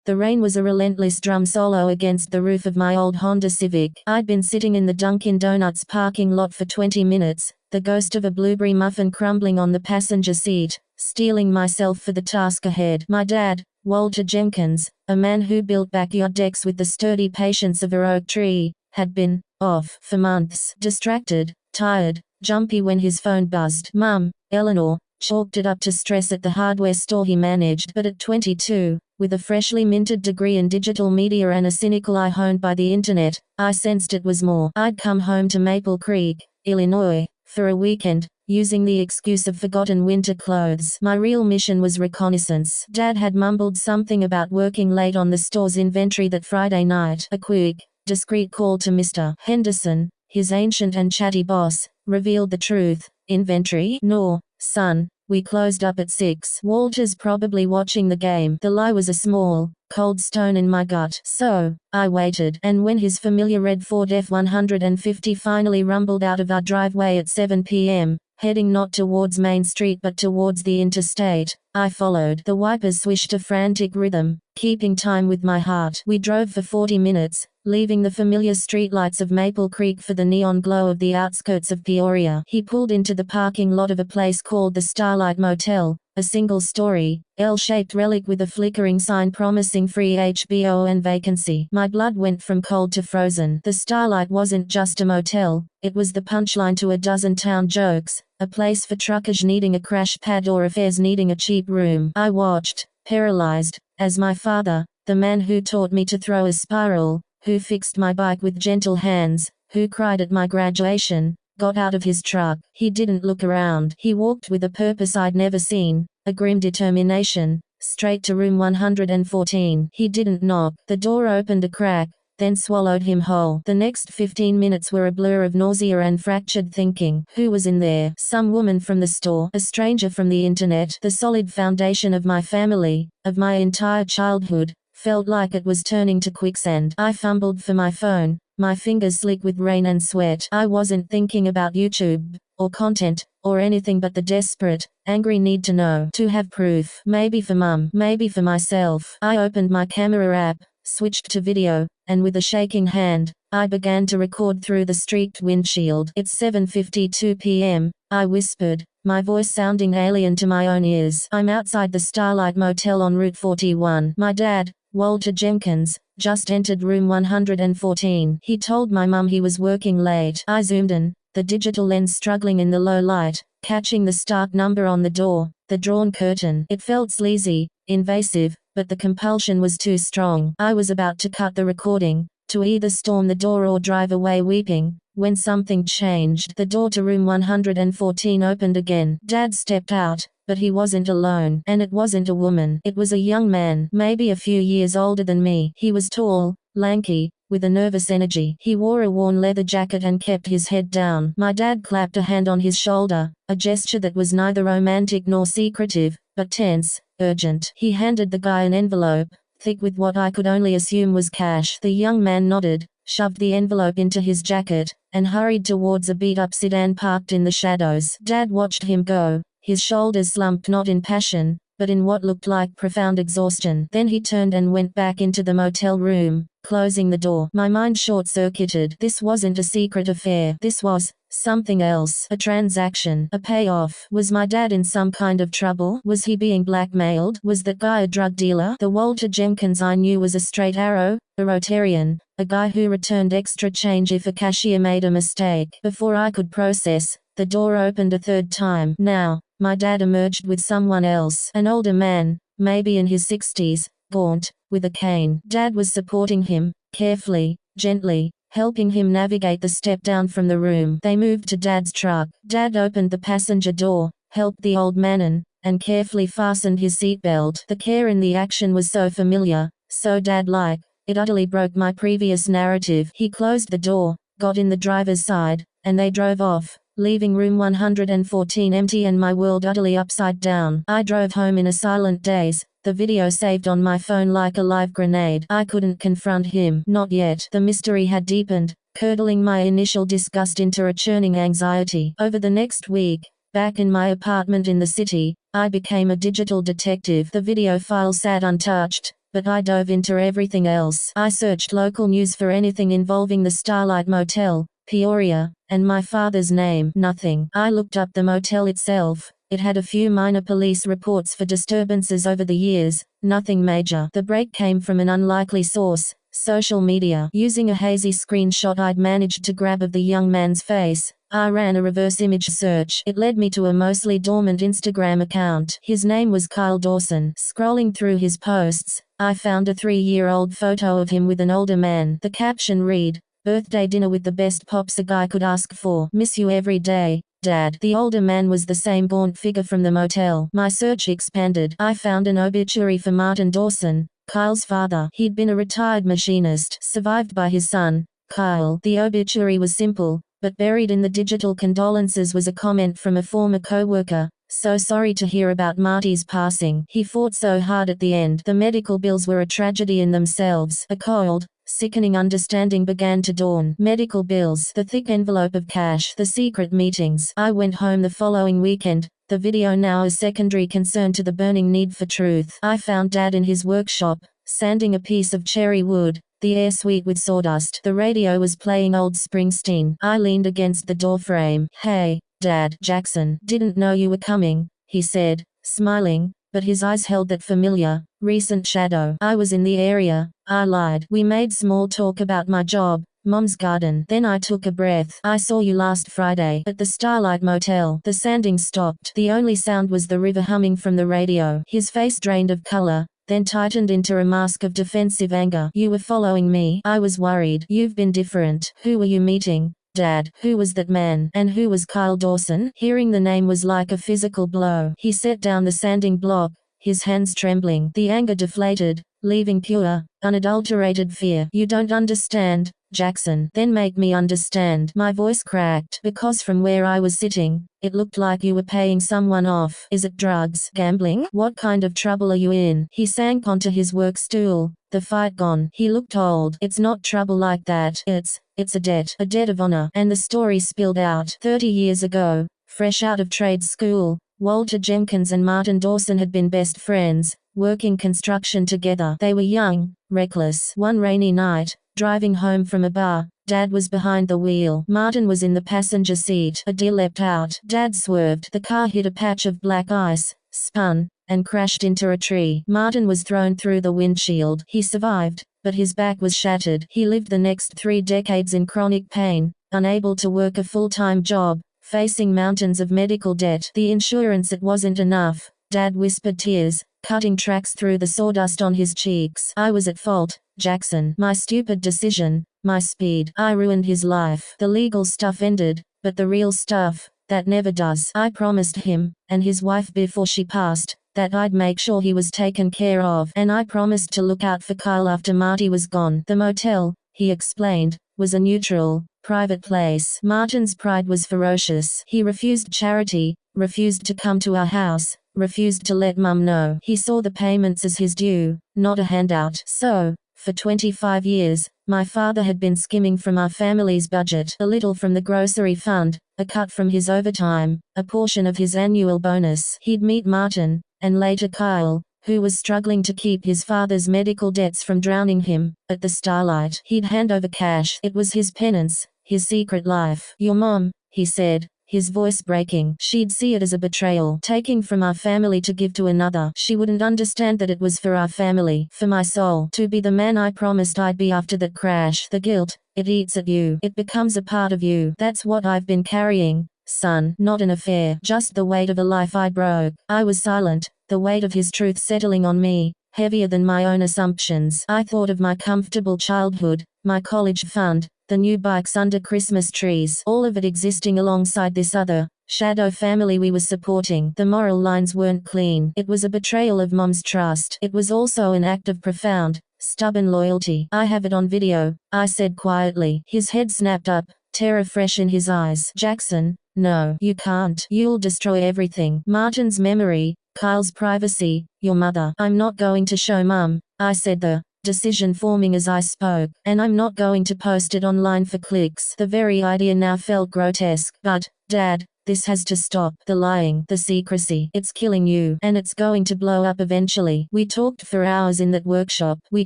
The rain was a relentless drum solo against the roof of my old Honda Civic. I'd been sitting in the Dunkin' Donuts parking lot for 20 minutes, the ghost of a blueberry muffin crumbling on the passenger seat, steeling myself for the task ahead. My dad, Walter Jenkins, a man who built backyard decks with the sturdy patience of an oak tree, had been off for months. Distracted, tired, jumpy when his phone buzzed. Mum, Eleanor, chalked it up to stress at the hardware store he managed. But at 22, with a freshly minted degree in digital media and a cynical eye honed by the internet, I sensed it was more. I'd come home to Maple Creek, Illinois, for a weekend, using the excuse of forgotten winter clothes. My real mission was reconnaissance. Dad had mumbled something about working late on the store's inventory that Friday night. A quick, discreet call to Mr. Henderson, his ancient and chatty boss, revealed the truth. Inventory? No, son, we closed up at 6. Walter's probably watching the game. The lie was a small, cold stone in my gut. So, I waited. And when his familiar red Ford F-150 finally rumbled out of our driveway at 7 p.m., heading not towards Main Street but towards the interstate, I followed. The wipers swished a frantic rhythm, keeping time with my heart. We drove for 40 minutes, leaving the familiar streetlights of Maple Creek for the neon glow of the outskirts of Peoria. He pulled into the parking lot of a place called the Starlight Motel, a single-story, L-shaped relic with a flickering sign promising free HBO and vacancy. My blood went from cold to frozen. The Starlight wasn't just a motel, it was the punchline to a dozen town jokes, a place for truckers needing a crash pad or affairs needing a cheap room. I watched, paralyzed, as my father, the man who taught me to throw a spiral, who fixed my bike with gentle hands, who cried at my graduation, got out of his truck. He didn't look around. He walked with a purpose I'd never seen, a grim determination, straight to room 114. He didn't knock. The door opened a crack, then swallowed him whole. The next 15 minutes were a blur of nausea and fractured thinking. Who was in there? Some woman from the store, a stranger from the internet. The solid foundation of my family, of my entire childhood, felt like it was turning to quicksand. I fumbled for my phone, my fingers slick with rain and sweat. I wasn't thinking about YouTube, or content, or anything but the desperate, angry need to know. To have proof. Maybe for Mum, maybe for myself. I opened my camera app, switched to video, and with a shaking hand, I began to record through the streaked windshield. It's 7:52 p.m., I whispered, my voice sounding alien to my own ears. I'm outside the Starlight Motel on Route 41. My dad, Walter Jenkins, just entered room 114. He told my mum he was working late. I zoomed in, the digital lens struggling in the low light, catching the stark number on the door, the drawn curtain. It felt sleazy, invasive, but the compulsion was too strong. I was about to cut the recording, to either storm the door or drive away weeping, when something changed. The door to room 114 opened again. Dad stepped out, but he wasn't alone. And it wasn't a woman. It was a young man, maybe a few years older than me. He was tall, lanky, with a nervous energy. He wore a worn leather jacket and kept his head down. My dad clapped a hand on his shoulder, a gesture that was neither romantic nor secretive, but tense, urgent. He handed the guy an envelope, thick with what I could only assume was cash. The young man nodded, shoved the envelope into his jacket, and hurried towards a beat-up sedan parked in the shadows. Dad watched him go, his shoulders slumped not in passion, but in what looked like profound exhaustion. Then he turned and went back into the motel room, closing the door. My mind short-circuited. This wasn't a secret affair. This was something else. A transaction. A payoff. Was my dad in some kind of trouble? Was he being blackmailed? Was that guy a drug dealer? The Walter Jenkins I knew was a straight arrow, a Rotarian, a guy who returned extra change if a cashier made a mistake. Before I could process, the door opened a third time. Now, my dad emerged with someone else. An older man, maybe in his 60s, gaunt, with a cane. Dad was supporting him, carefully, gently, helping him navigate the step down from the room. They moved to Dad's truck. Dad opened the passenger door, helped the old man in, and carefully fastened his seatbelt. The care in the action was so familiar, so dad-like, it utterly broke my previous narrative. He closed the door, got in the driver's side, and they drove off, leaving room 114 empty and my world utterly upside down. I drove home in a silent daze, the video saved on my phone like a live grenade. I couldn't confront him. Not yet. The mystery had deepened, curdling my initial disgust into a churning anxiety. Over the next week, back in my apartment in the city, I became a digital detective. The video file sat untouched, but I dove into everything else. I searched local news for anything involving the Starlight Motel, Peoria, and my father's name. Nothing. I looked up the motel itself. It had a few minor police reports for disturbances over the years, nothing major. The break came from an unlikely source, social media. Using a hazy screenshot I'd managed to grab of the young man's face, I ran a reverse image search. It led me to a mostly dormant Instagram account. His name was Kyle Dawson. Scrolling through his posts, I found a 3-year-old photo of him with an older man. The caption read, "Birthday dinner with the best pops a guy could ask for. Miss you every day, Dad." The older man was the same gaunt figure from the motel. My search expanded. I found an obituary for Martin Dawson, Kyle's father. He'd been a retired machinist, survived by his son, Kyle. The obituary was simple, but buried in the digital condolences was a comment from a former co-worker. "So sorry to hear about Marty's passing. He fought so hard at the end." The medical bills were a tragedy in themselves. A cold, sickening understanding began to dawn. Medical bills, the thick envelope of cash, the secret meetings. I went home the following weekend, the video now a secondary concern to the burning need for truth. I found Dad in his workshop, sanding a piece of cherry wood, the air sweet with sawdust. The radio was playing old Springsteen. I leaned against the doorframe. "Hey, Dad." "Jackson, didn't know you were coming," he said, smiling, but his eyes held that familiar, recent shadow. "I was in the area," I lied. "We made small talk about my job, Mom's garden." Then I took a breath. "I saw you last Friday at the Starlight Motel." The sanding stopped. The only sound was the river humming from the radio. His face drained of color, then tightened into a mask of defensive anger. "You were following me." "I was worried." "You've been different." "Who were you meeting, Dad?" "Who was that man?" "And who was Kyle Dawson?" Hearing the name was like a physical blow. He set down the sanding block, his hands trembling. The anger deflated, leaving pure, unadulterated fear. "You don't understand, Jackson." "Then make me understand." My voice cracked, because from where I was sitting, it looked like you were paying someone off. "Is it drugs? Gambling? What kind of trouble are you in?" He sank onto his work stool, the fight gone. He looked old. "It's not trouble like that. It's a debt of honor." And the story spilled out. 30 years ago, fresh out of trade school, Walter Jenkins and Martin Dawson had been best friends, working construction together. They were young, reckless. One rainy night, driving home from a bar, Dad was behind the wheel. Martin was in the passenger seat. A deer leapt out. Dad swerved. The car hit a patch of black ice, spun, and crashed into a tree. Martin was thrown through the windshield. He survived, but his back was shattered. He lived the next 3 decades in chronic pain, unable to work a full-time job, facing mountains of medical debt. The insurance, it wasn't enough. Dad whispered, tears cutting tracks through the sawdust on his cheeks. "I was at fault, Jackson. My stupid decision, my speed. I ruined his life." The legal stuff ended, but the real stuff, that never does. I promised him, and his wife before she passed, that I'd make sure he was taken care of. And I promised to look out for Kyle after Marty was gone. The motel, he explained, was a neutral, private place. Martin's pride was ferocious. He refused charity, refused to come to our house, refused to let Mum know. He saw the payments as his due, not a handout. So, for 25 years, my father had been skimming from our family's budget, a little from the grocery fund, a cut from his overtime, a portion of his annual bonus. He'd meet Martin, and later Kyle, who was struggling to keep his father's medical debts from drowning him, at the Starlight. He'd hand over cash. It was his penance, his secret life. "Your mom," he said, his voice breaking. "She'd see it as a betrayal, taking from our family to give to another. She wouldn't understand that it was for our family, for my soul, to be the man I promised I'd be after that crash. The guilt, it eats at you. It becomes a part of you. That's what I've been carrying, son. Not an affair, just the weight of a life I broke." I was silent, the weight of his truth settling on me, heavier than my own assumptions. I thought of my comfortable childhood, my college fund, the new bikes under Christmas trees, all of it existing alongside this other, shadow family we were supporting. The moral lines weren't clean. It was a betrayal of Mom's trust. It was also an act of profound, stubborn loyalty. "I have it on video," I said quietly. His head snapped up, terror fresh in his eyes. "Jackson, no, you can't. You'll destroy everything. Martin's memory, Kyle's privacy, your mother." "I'm not going to show Mum," I said, the decision forming as I spoke. "And I'm not going to post it online for clicks." The very idea now felt grotesque. "But, Dad, This has to stop. The lying, the secrecy. It's killing you. And it's going to blow up eventually. We talked for hours in that workshop. We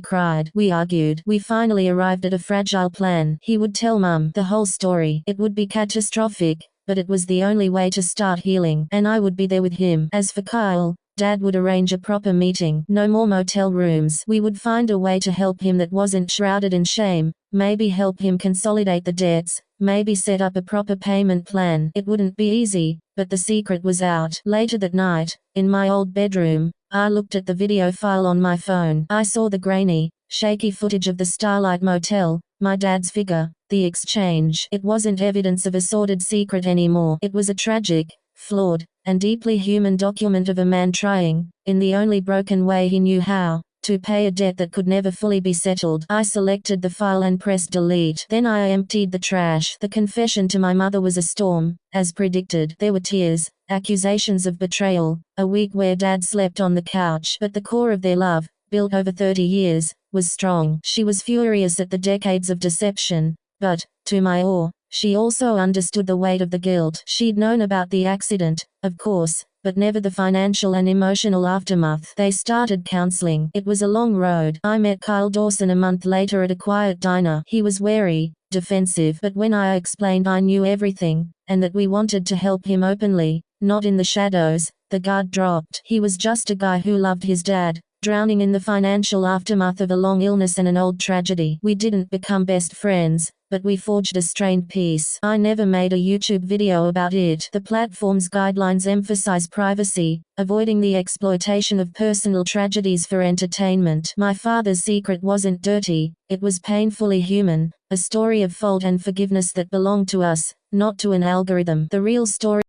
cried. We argued. We finally arrived at a fragile plan. He would tell Mum the whole story. It would be catastrophic, but it was the only way to start healing. And I would be there with him. As for Kyle, Dad would arrange a proper meeting. No more motel rooms. We would find a way to help him that wasn't shrouded in shame. Maybe help him consolidate the debts. Maybe set up a proper payment plan. It wouldn't be easy, but the secret was out. Later that night, in my old bedroom, I looked at the video file on my phone. I saw the grainy, shaky footage of the Starlight Motel, my dad's figure, the exchange. It wasn't evidence of a sordid secret anymore. It was a tragic, flawed, and deeply human document of a man trying, in the only broken way he knew how, to pay a debt that could never fully be settled. I selected the file and pressed delete. Then I emptied the trash. The confession to my mother was a storm, as predicted. There were tears, accusations of betrayal, a week where Dad slept on the couch. But the core of their love, built over 30 years, was strong. She was furious at the decades of deception, but, to my awe, she also understood the weight of the guilt. She'd known about the accident, of course, but never the financial and emotional aftermath. They started counseling. It was a long road. I met Kyle Dawson a month later at a quiet diner. He was wary, defensive, but when I explained I knew everything, and that we wanted to help him openly, not in the shadows, the guard dropped. He was just a guy who loved his dad, drowning in the financial aftermath of a long illness and an old tragedy. We didn't become best friends, but we forged a strained peace. I never made a YouTube video about it. The platform's guidelines emphasize privacy, avoiding the exploitation of personal tragedies for entertainment. My father's secret wasn't dirty, it was painfully human, a story of fault and forgiveness that belonged to us, not to an algorithm. The real story